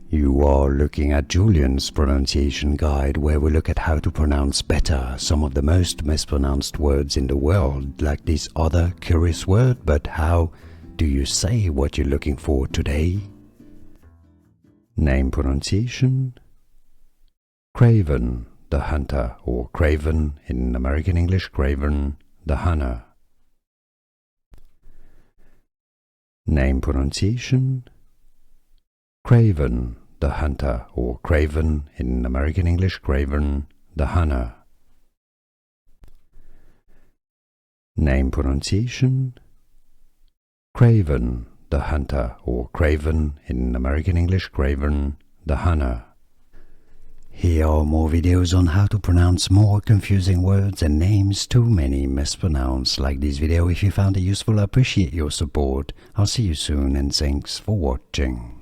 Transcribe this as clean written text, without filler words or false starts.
You are looking at Julian's pronunciation guide, where we look at how to pronounce better some of the most mispronounced words in the world, like this other curious word. But how do you say what you're looking for today? Name pronunciation: Kraven the Hunter, or Kraven in American English, Kraven the Hunter. Name pronunciation: Kraven the Hunter, or Kraven in American English, Kraven the Hunter. Name pronunciation: Kraven the Hunter, or Kraven in American English, Kraven the Hunter. Here are more videos on how to pronounce more confusing words and names too many mispronounced. Like this video if you found it useful. I appreciate your support. I'll see you soon, and thanks for watching.